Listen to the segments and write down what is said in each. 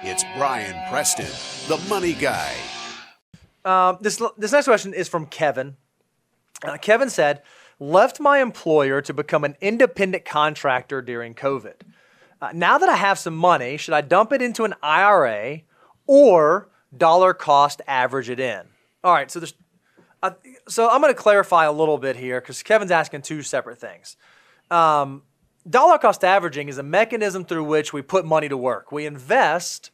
It's Brian Preston, the money guy. This next question is from Kevin. Kevin said, left my employer to become an independent contractor during COVID. Now that I have some money, should I dump it into an IRA or dollar cost average it in? All right, so I'm going to clarify a little bit here because Kevin's asking two separate things. Dollar cost averaging is a mechanism through which we put money to work. We invest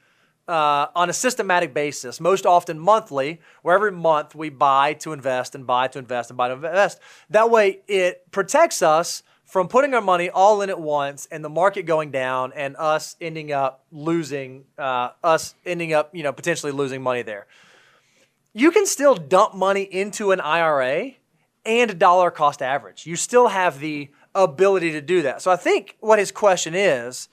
on a systematic basis, most often monthly, where every month we buy to invest and buy to invest and buy to invest. That way it protects us from putting our money all in at once and the market going down and us ending up potentially losing money there. You can still dump money into an IRA and dollar cost average. You still have the ability to do that. So I think what his question is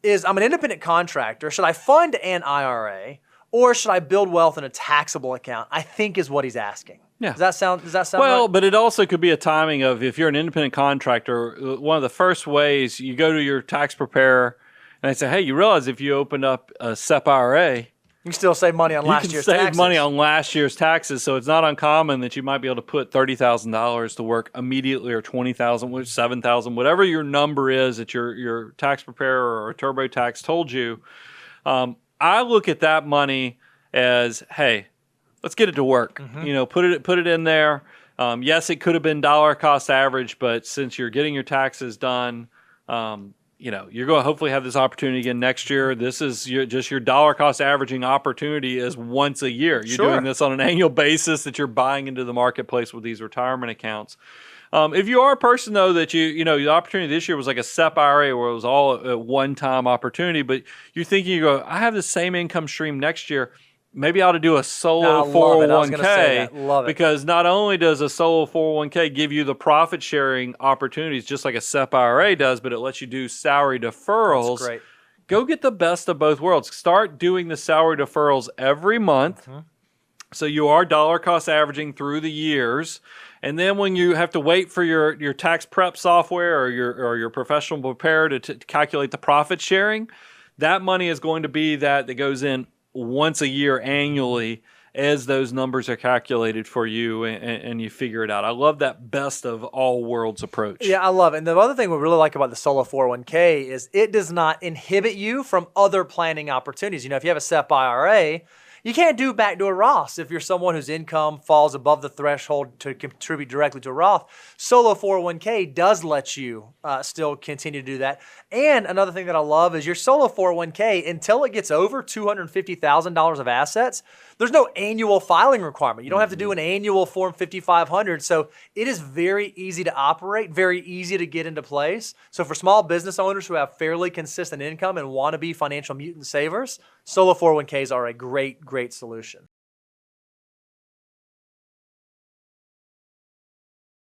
I'm an independent contractor. Should I fund an IRA or should I build wealth in a taxable account? I think is what he's asking. Yeah. Does that sound well, right? But it also could be a timing of if you're an independent contractor, one of the first ways you go to your tax preparer and they say, hey, you realize if you open up a SEP IRA, You can still save money on last year's taxes. You can save money on last year's taxes, so it's not uncommon that you might be able to put $30,000 to work immediately, or $20,000, which $7,000, whatever your number is that your tax preparer or TurboTax told you. I look at that money as, hey, let's get it to work. Mm-hmm. Put it in there. Yes, it could have been dollar cost average, but since you're getting your taxes done, you're going to hopefully have this opportunity again next year. This is just your dollar cost averaging opportunity is once a year. You're doing this on an annual basis that you're buying into the marketplace with these retirement accounts. If you are a person, though, that the opportunity this year was like a SEP IRA where it was all a one-time opportunity, but you're thinking, I have the same income stream next year. Maybe I ought to do a solo 401k because not only does a solo 401k give you the profit sharing opportunities just like a SEP IRA does, but it lets you do salary deferrals. That's great. Go get the best of both worlds. Start doing the salary deferrals every month. Mm-hmm. So you are dollar cost averaging through the years. And then when you have to wait for your tax prep software or your professional preparer to calculate the profit sharing, that money is going to be that goes in once a year annually as those numbers are calculated for you and you figure it out. I love that best of all worlds approach. Yeah, I love it. And the other thing we really like about the solo 401k is it does not inhibit you from other planning opportunities. If you have a SEP IRA, you can't do backdoor Roths if you're someone whose income falls above the threshold to contribute directly to a Roth. Solo 401k does let you still continue to do that. And another thing that I love is your solo 401k, until it gets over $250,000 of assets, there's no annual filing requirement. You don't have to do an annual Form 5500. So it is very easy to operate, very easy to get into place. So for small business owners who have fairly consistent income and want to be financial mutant savers, solo 401ks are a great solution.